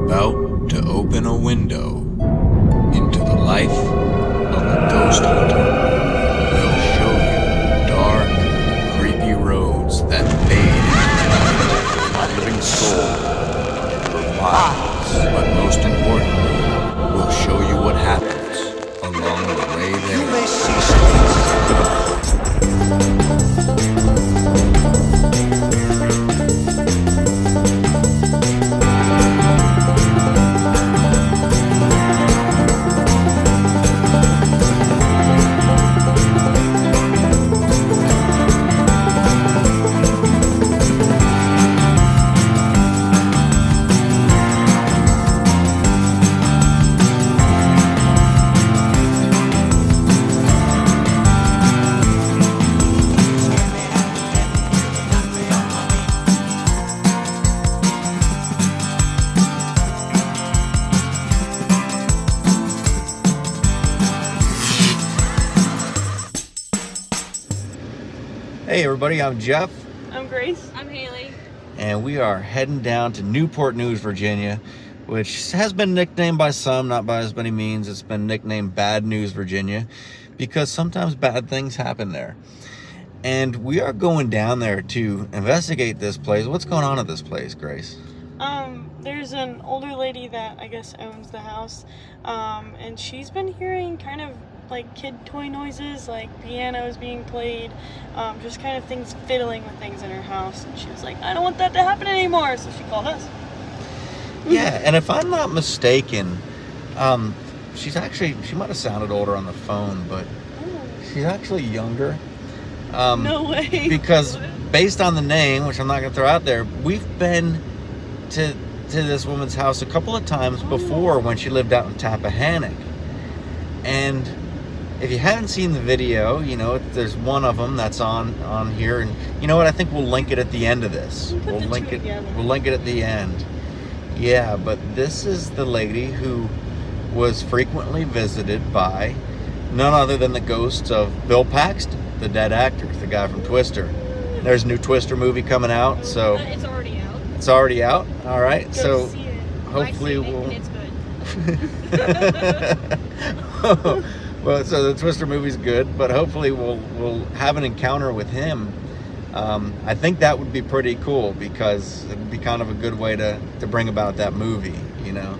about to open a window into the life of a ghost hunter. We'll show you dark, creepy roads that fade into the night, living soul for miles. But most importantly, we'll show you what happens along the way there. You may see Hey everybody, I'm Jeff. I'm Grace. I'm Haley. And we are heading down to Newport News, Virginia, which has been nicknamed by some, not by as many means. It's been nicknamed Bad News, Virginia, because sometimes bad things happen there. And we are going down there to investigate this place. What's going on at this place, Grace? There's an older lady that I guess owns the house, and she's been hearing kind of like kid toy noises, like pianos being played, just kind of things fiddling with things in her house. And she was like, I don't want that to happen anymore, so she called us. Yeah, and if I'm not mistaken, she might have sounded older on the phone, but she's actually younger. No way. Because based on the name, which I'm not going to throw out there, we've been to this woman's house a couple of times before when she lived out in Tappahannock. And if you haven't seen the video, you know, there's one of them that's on here. And you know what? I think we'll link it at the end of this. We'll link it at the end. Yeah, but this is the lady who was frequently visited by none other than the ghosts of Bill Paxton, the dead actor, the guy from Twister. There's a new Twister movie coming out, so It's already out. It's already out. All right, Go so see it. hopefully we'll. It's good. Well, so the Twister movie's good, but hopefully we'll have an encounter with him. I think that would be pretty cool because it'd be kind of a good way to bring about that movie, you know.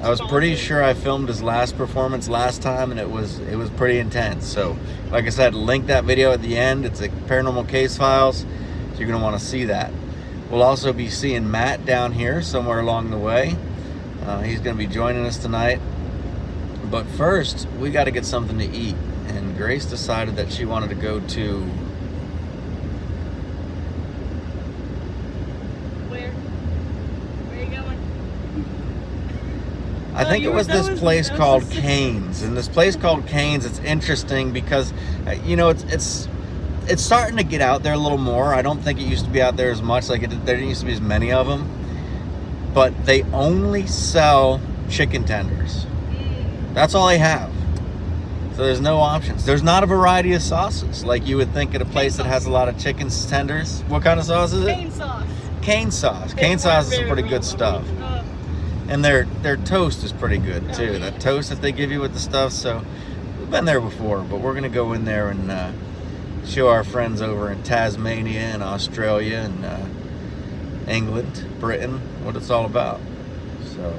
I was pretty sure I filmed his last performance last time, and it was pretty intense. So, like I said, link that video at the end. It's a Paranormal Case Files, so you're gonna want to see that. We'll also be seeing Matt down here somewhere along the way. He's gonna be joining us tonight. But first, we got to get something to eat. And Grace decided that she wanted to go to... Where are you going? I think it was this place called Cane's. And this place called Cane's, it's interesting because, you know, it's starting to get out there a little more. I don't think it used to be out there as much. There didn't used to be as many of them. But they only sell chicken tenders. That's all they have. So there's no options. There's not a variety of sauces like you would think at a place that has a lot of chicken tenders. What kind of sauce is it? Cane sauce. Cane sauce. Cane sauce is pretty good stuff. And their toast is pretty good too. That toast that they give you with the stuff. So we've been there before, but we're gonna go in there and show our friends over in Tasmania and Australia and England, Britain, what it's all about. So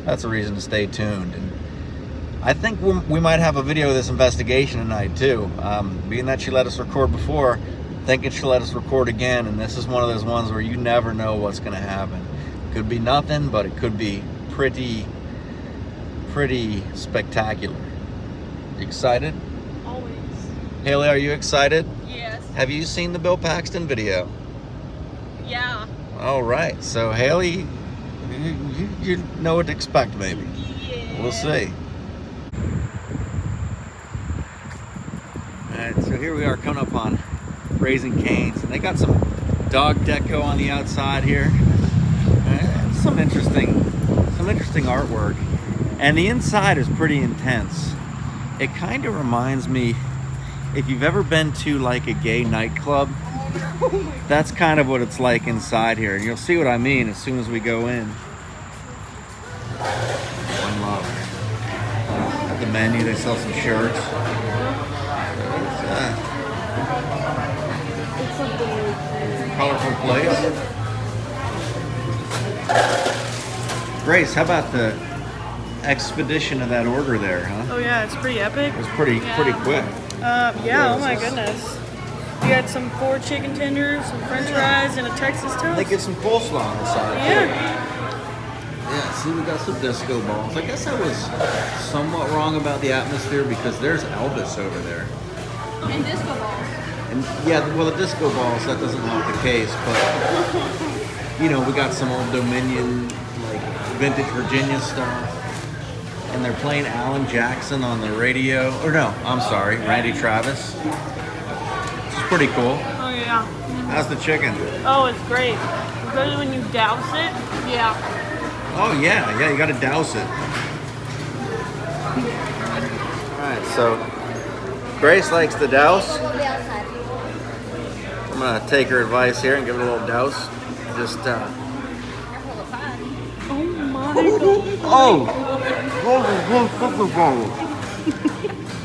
that's a reason to stay tuned. And I think we might have a video of this investigation tonight too. Being that she let us record before, thinking she'll let us record again, and this is one of those ones where you never know what's going to happen. Could be nothing, but it could be pretty spectacular. You excited? Always. Haley, are you excited? Yes. Have you seen the Bill Paxton video? Yeah. All right, so Haley, you know what to expect maybe. Yeah. We'll see. Alright, so here we are coming up on Raising Cane's, and they got some dog deco on the outside here. Some interesting artwork, and the inside is pretty intense. It kind of reminds me, if you've ever been to like a gay nightclub, that's kind of what it's like inside here, and you'll see what I mean as soon as we go in. menu. They sell some shirts. It's a colorful place. Grace, how about the expedition of that order there, huh? Oh yeah, it's pretty epic. It was pretty quick. Yeah, oh my goodness. You got some 4 chicken tenders, some french fries, and a Texas toast. They get some coleslaw on the side. Yeah. Yeah, see, we got some disco balls. I guess I was somewhat wrong about the atmosphere because there's Elvis over there. And disco balls. And yeah, well, the disco balls, that doesn't help the case, but you know, we got some old Dominion, like vintage Virginia stuff. And they're playing Alan Jackson on the radio. Or no, I'm sorry, Randy Travis. It's pretty cool. Oh yeah. How's the chicken? Oh, it's great. Especially when you douse it. Yeah. Oh yeah, you gotta douse it. Alright, so Grace likes the douse. I'm gonna take her advice here and give it a little douse. Just Oh my god.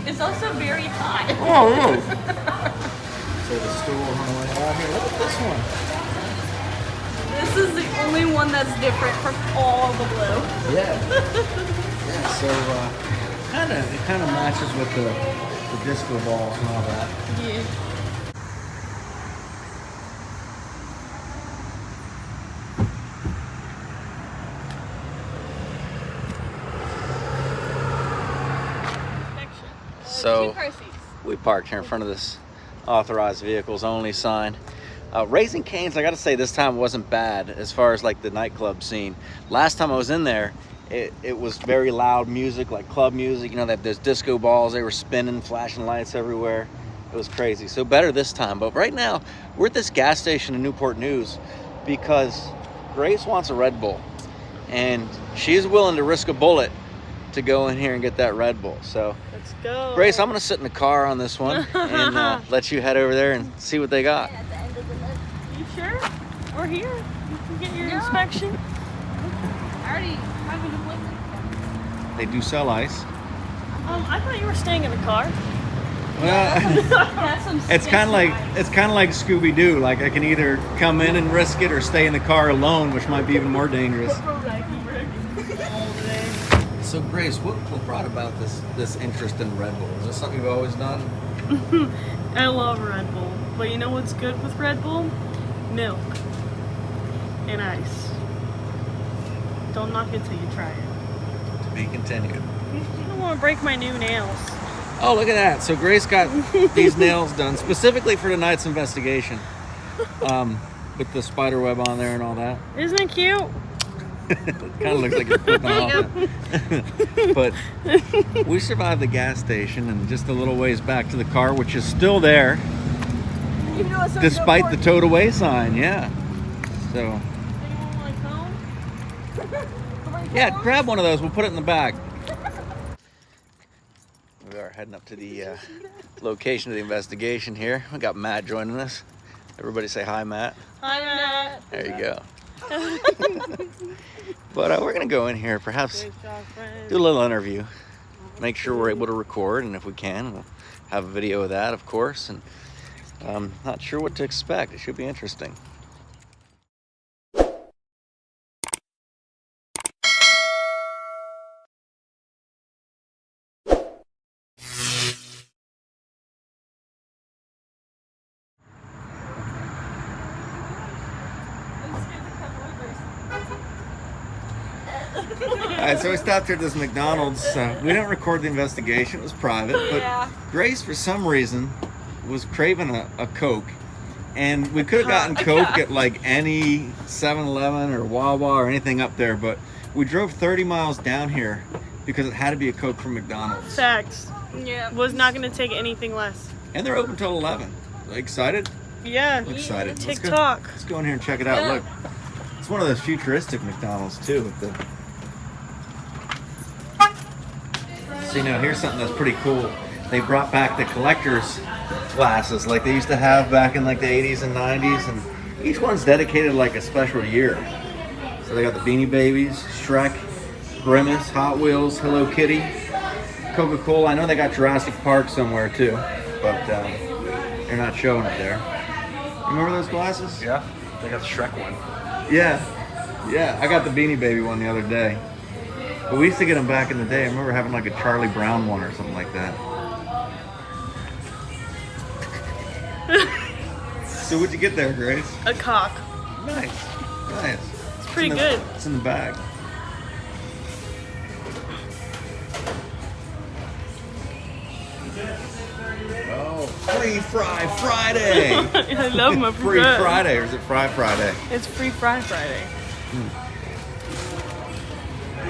It's also very hot. Oh, yeah. So the stool on the way out here. Look at this one. This is the only one that's different from all the blue. Yeah. So it kind of matches with the disco balls and all that. Yeah. So we parked here in front of this authorized vehicles only sign. Raising Cane's, I gotta say, this time wasn't bad as far as like the nightclub scene. Last time I was in there, it was very loud music, like club music. You know, that there's disco balls, they were spinning, flashing lights everywhere. It was crazy. So better this time. But right now, we're at this gas station in Newport News because Grace wants a Red Bull. And she's willing to risk a bullet to go in here and get that Red Bull. So Let's go. Grace, I'm gonna sit in the car on this one and let you head over there and see what they got. You sure? We're here. You can get your inspection. I already have an appointment. They do sell ice. I thought you were staying in the car. Well, That's some it's kind of like Scooby-Doo. Like I can either come in and risk it or stay in the car alone, which might be even more dangerous. So Grace, what brought about this interest in Red Bull? Is this something you've always done? I love Red Bull. But you know what's good with Red Bull? Milk. And ice. Don't knock it till you try it. To be continued. You don't want to break my new nails. Oh, look at that. So Grace got these nails done specifically for tonight's investigation. With the spider web on there and all that. Isn't it cute? It kind of looks like you're flipping off. But we survived the gas station and just a little ways back to the car, which is still there. Despite the towed away sign, yeah. So. Anyone want a cone? Yeah, grab one of those. We'll put it in the bag. We are heading up to the location of the investigation here. We got Matt joining us. Everybody say hi, Matt. Hi, Matt. There you go. But we're going to go in here, perhaps do a little interview. Make sure we're able to record, and if we can, we'll have a video of that, of course. And I'm not sure what to expect. It should be interesting. Alright, so we stopped here at this McDonald's. We didn't record the investigation, it was private, but Grace, for some reason, was craving a Coke. And we could have gotten Coke at like any 7-Eleven or Wawa or anything up there, but we drove 30 miles down here because it had to be a Coke from McDonald's. Facts. Yeah. Was not going to take anything less. And they're open till 11. Excited? Yeah. Excited. TikTok. Let's go in here and check it out. Yeah. Look, it's one of those futuristic McDonald's too. With the... See, now here's something that's pretty cool. They brought back the collector's glasses like they used to have back in like the 80s and 90s, and each one's dedicated like a special year. So they got the Beanie Babies, Shrek, Grimace, Hot Wheels, Hello Kitty. Coca-Cola. I know they got Jurassic Park somewhere too, but they're not showing it there. You remember those glasses? Yeah, they got the Shrek one. Yeah. I got the Beanie Baby one the other day. But we used to get them back in the day. I remember having like a Charlie Brown one or something like that. So what'd you get there, Grace? A cock. Nice. It's pretty good. It's in the bag. Oh, Free Fry Friday! I love my Free Friday, or is it Fry Friday? It's Free Fry Friday.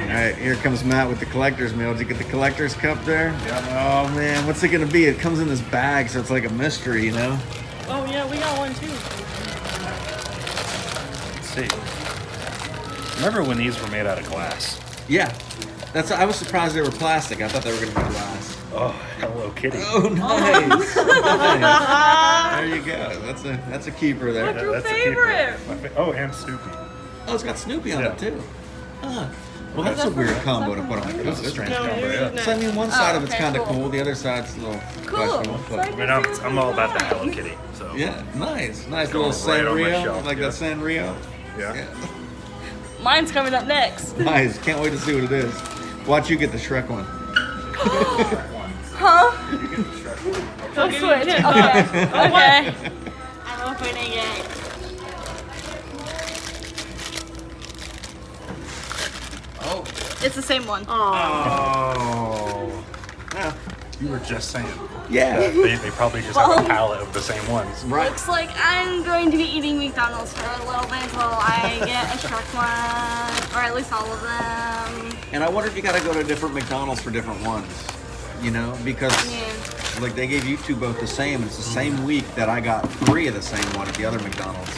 Alright, here comes Matt with the collector's meal. Did you get the collector's cup there? Yeah. Oh man, what's it gonna be? It comes in this bag, so it's like a mystery, you know? Oh yeah, we got one too. Let's see. Remember when these were made out of glass? Yeah. I was surprised they were plastic. I thought they were gonna be glass. Oh, Hello Kitty. Oh, nice. Nice. There you go. That's a keeper there. What's your That's a favorite? keeper. Oh, and Snoopy. Oh, it's got Snoopy on Yeah. it too. Huh. Well, that's a weird combo to put on. It was a strange No, combo, yours yeah. is So I mean, one side of it's okay, kind of cool. cool. The other side's a little Cool. questionable. It's But like- I mean, I'm all about the Hello Kitty. So yeah, nice Going little right on my Sanrio, shelf, like yeah. that Sanrio. yeah. Mine's coming up next. Nice. Can't wait to see what it is. Watch you get the Shrek one. Huh? You get the Shrek one. I'll give you switch. 10 Okay. Okay. I'm opening it. Oh. It's the same one. Oh. Yeah. You were just saying. Yeah. They probably just have a palette of the same ones. Right. Looks like I'm going to be eating McDonald's for a little bit until I get a Shrek one, or at least all of them. And I wonder if you got to go to different McDonald's for different ones. You know, because Yeah. like they gave you two both the same. It's the same week that I got 3 of the same one at the other McDonald's.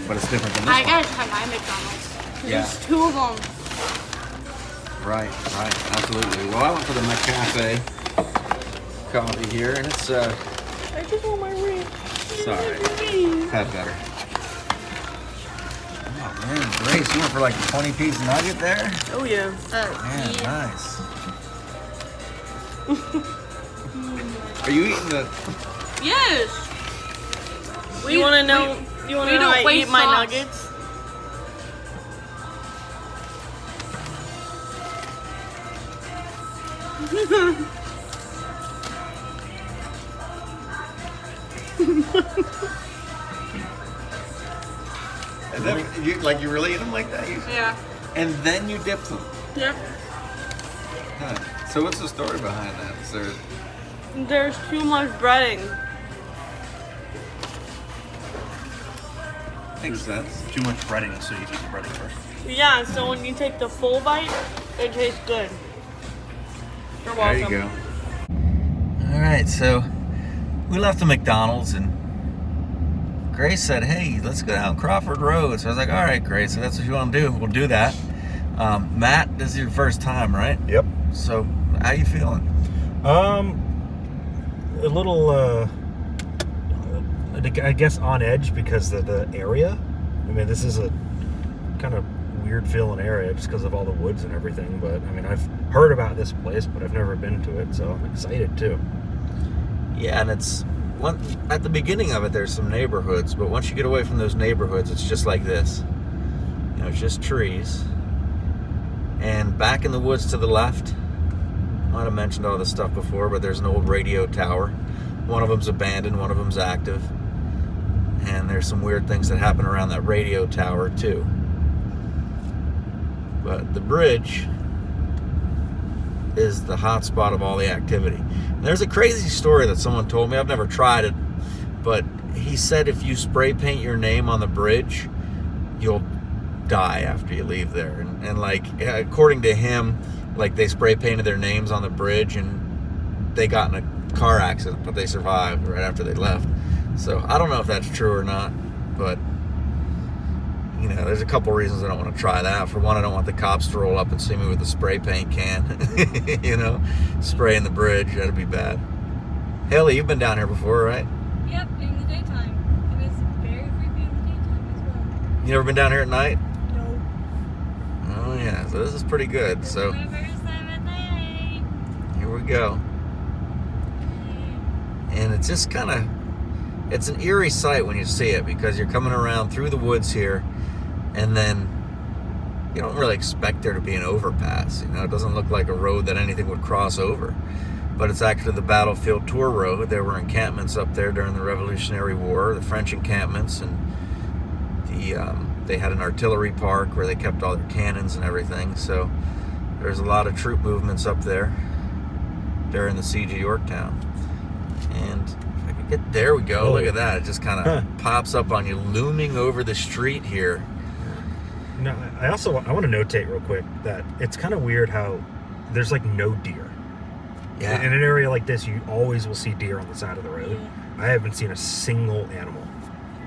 But it's different than this I one. gotta try my McDonald's. Yeah. There's 2 of them. Right, absolutely. Well, I went for the McCafe coffee here, and it's I just want my ring. sorry, had better. Oh man, Grace, you went for like a 20-piece nugget there? Oh yeah. Man, Yeah. nice. Are you eating the? Yes. You want to know? You want to we know don't I eat waste my sauce. nuggets? And then you really eat them like that? Yeah. And then you dip them. Yep. Huh. So what's the story behind that? Is there? There's too much breading. Makes sense. Too much breading, so you eat the breading first. Yeah, so when you take the full bite, it tastes good. You're There welcome. you go. All right, so we left the McDonald's and Grace said, "Hey, let's go down Crawford Road." So I was like, "All right, Grace, if that's what you want to do, we'll do that." Matt, this is your first time, right? Yep. So how you feeling? A little, I guess on edge because of the area. I mean, this is a kind of weird feeling area just because of all the woods and everything. But I mean, I've heard about this place, but I've never been to it, so I'm excited too. Yeah, and at the beginning of it, there's some neighborhoods, but once you get away from those neighborhoods, it's just like this. You know, it's just trees. And back in the woods to the left, I might have mentioned all this stuff before, but there's an old radio tower. One of them's abandoned, one of them's active. And there's some weird things that happen around that radio tower too. But the bridge is the hot spot of all the activity. And there's a crazy story that someone told me. I've never tried it, but he said if you spray paint your name on the bridge, you'll die after you leave there. And like, according to him, like they spray painted their names on the bridge and they got in a car accident, but they survived right after they left. So I don't know if that's true or not, but you know, there's a couple reasons I don't want to try that. For one, I don't want the cops to roll up and see me with a spray paint can, you know, spraying the bridge. That'd be bad. Haley, you've been down here before, right? Yep, in the daytime. It was very creepy in the daytime as well. You never been down here at night? No. Oh yeah, so this is pretty good. So My first time at night. go. And it's just kind of, it's an eerie sight when you see it, because you're coming around through the woods here, and then you don't really expect there to be an overpass. You know, it doesn't look like a road that anything would cross over. But it's actually the Battlefield Tour Road. There were encampments up there during the Revolutionary War, the French encampments, and they had an artillery park where they kept all their cannons and everything. So there's a lot of troop movements up there during the siege of Yorktown. And if I could get, there we go. Look at that. It just kind of pops up on you, looming over the street here. No, I want to notate real quick that it's kind of weird how there's like no deer. Yeah. In an area like this, you always will see deer on the side of the road. I haven't seen a single animal.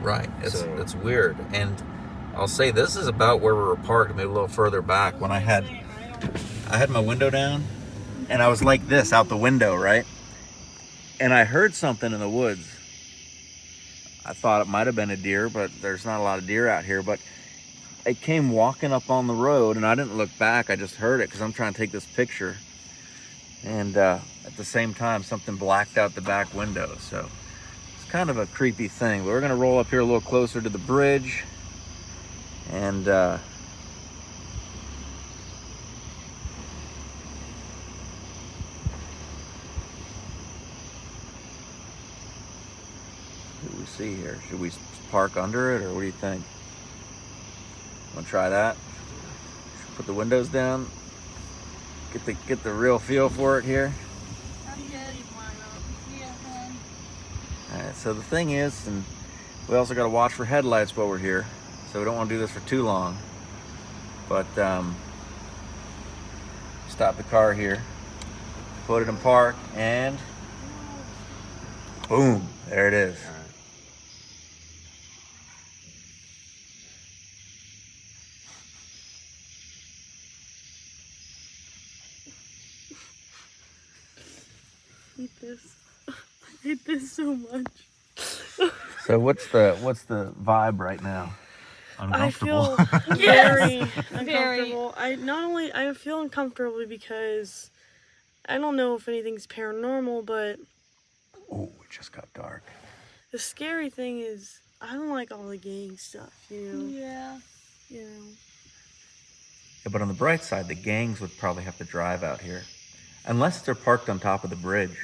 Right. It's weird. And I'll say this is about where we were parked, maybe a little further back, when I had my window down, and I was like this out the window, right? And I heard something in the woods. I thought it might have been a deer, but there's not a lot of deer out here. But it came walking up on the road, and I didn't look back. I just heard it because I'm trying to take this picture. And at the same time, something blacked out the back window. So it's kind of a creepy thing. But we're going to roll up here a little closer to the bridge. And what do we see here? Should we park under it, or what do you think? Want to try that? Put the windows down. Get the real feel for it here. Alright, so the thing is, and we also got to watch for headlights while we're here, so we don't want to do this for too long. But stop the car here, put it in park, and boom, there it is. I hate this. I hate this so much. So what's the vibe right now? Uncomfortable. I feel very uncomfortable. I feel uncomfortable because I don't know if anything's paranormal, but Oh, it just got dark. the scary thing is I don't like all the gang stuff, you know. Yeah. You know. Yeah, but on the bright side, the gangs would probably have to drive out here. Unless they're parked on top of the bridge.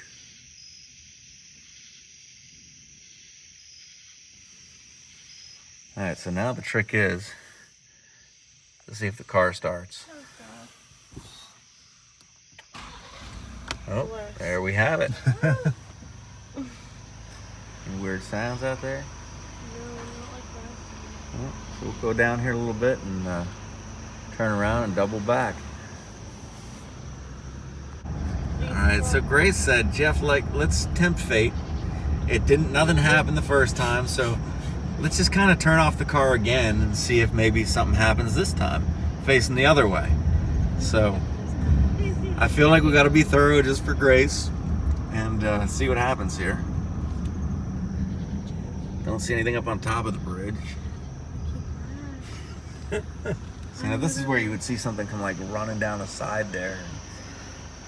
Alright, so now the trick is to see if the car starts. Oh, there we have it. Any weird sounds out there? No, not like that. Oh, so we'll go down here a little bit and turn around and double back. Alright, so Grace said, Jeff, let's tempt fate. Nothing happened the first time, so let's just kind of turn off the car again and see if maybe something happens this time, facing the other way. So I feel like we got to be thorough just for Grace and see what happens here. Don't see anything up on top of the bridge. So now this is where you would see something come like running down the side there.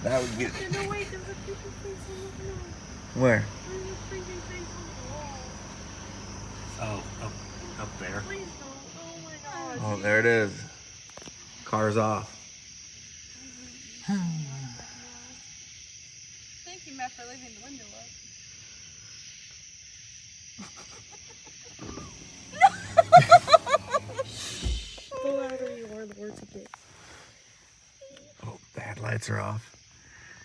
That would be. No, wait, there's a creepy face on the wall. Where? There's a creepy face on the wall. Oh, up there. Please don't. Oh my gosh. Oh, there it is. Car's off. Thank you, Matt, for leaving the window up. The louder you are, the worse it gets. Oh, the headlights are off.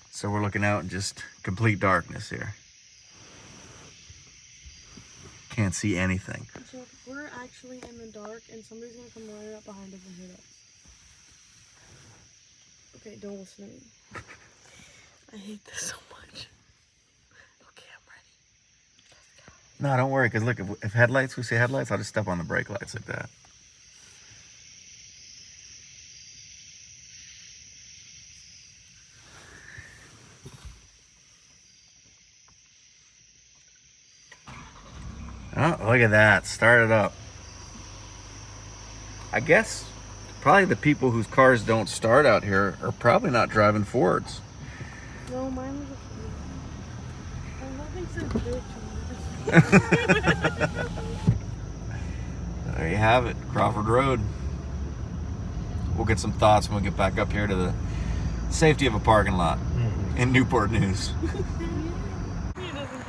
So we're looking out in just complete darkness here. Can't see anything. So we're actually in the dark and somebody's gonna come right up behind us and hit us. Okay, don't listen to me. I hate this so much. Okay, I'm ready. No, don't worry, because look, if headlights, we see headlights, I'll just step on the brake lights like that. Oh, look at that. Start it up. I guess probably the people whose cars don't start out here are probably not driving Fords. No, mine was a few. Nothing said bitch. There you have it, Crawford Road. We'll get some thoughts when we get back up here to the safety of a parking lot in Newport News.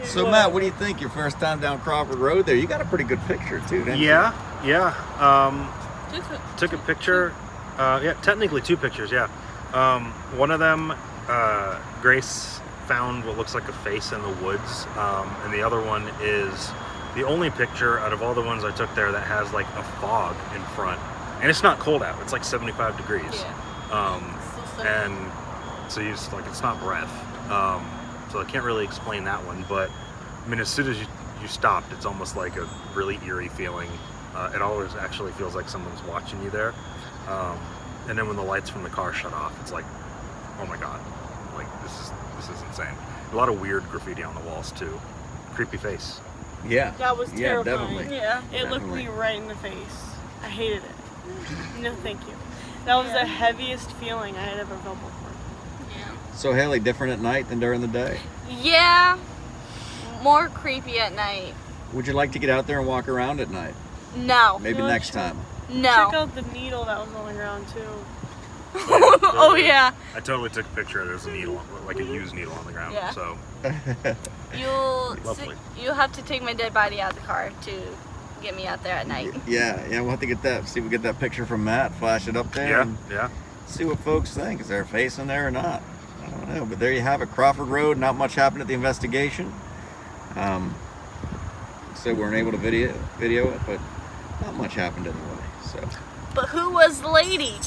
So Matt, what do you think? Your first time down Crawford Road there? You got a pretty good picture too, didn't you? Yeah. Took a picture. Yeah, technically 2 pictures, yeah. One of them, Grace found what looks like a face in the woods, and the other one is the only picture out of all the ones I took there that has like a fog in front. And it's not cold out, it's like 75 degrees. Yeah. And so you just, like, it's not breath. So I can't really explain that one, but I mean, as soon as you stopped, it's almost like a really eerie feeling. It always actually feels like someone's watching you there. And then when the lights from the car shut off, it's like, oh my God, like this is insane. A lot of weird graffiti on the walls too. Creepy face. Yeah. That was terrifying. Definitely. Yeah. It looked me right in the face. I hated it. No, thank you. That was the heaviest feeling I had ever felt before. Yeah. So Haley, different at night than during the day? Yeah. More creepy at night. Would you like to get out there and walk around at night? No. Maybe No, next check- time. Check No. out the needle that was on the ground too. Oh yeah. I totally took a picture. There's a needle, like a used needle on the ground. Yeah. So Lovely. You'll have to take my dead body out of the car to get me out there at night. Yeah, we'll have to get that. See if we get that picture from Matt, flash it up there, and yeah. see what folks think. Is there a face in there or not? I don't know. But there you have it, Crawford Road. Not much happened at the investigation. So we weren't able to video it, but not much happened anyway. So. But who was the lady?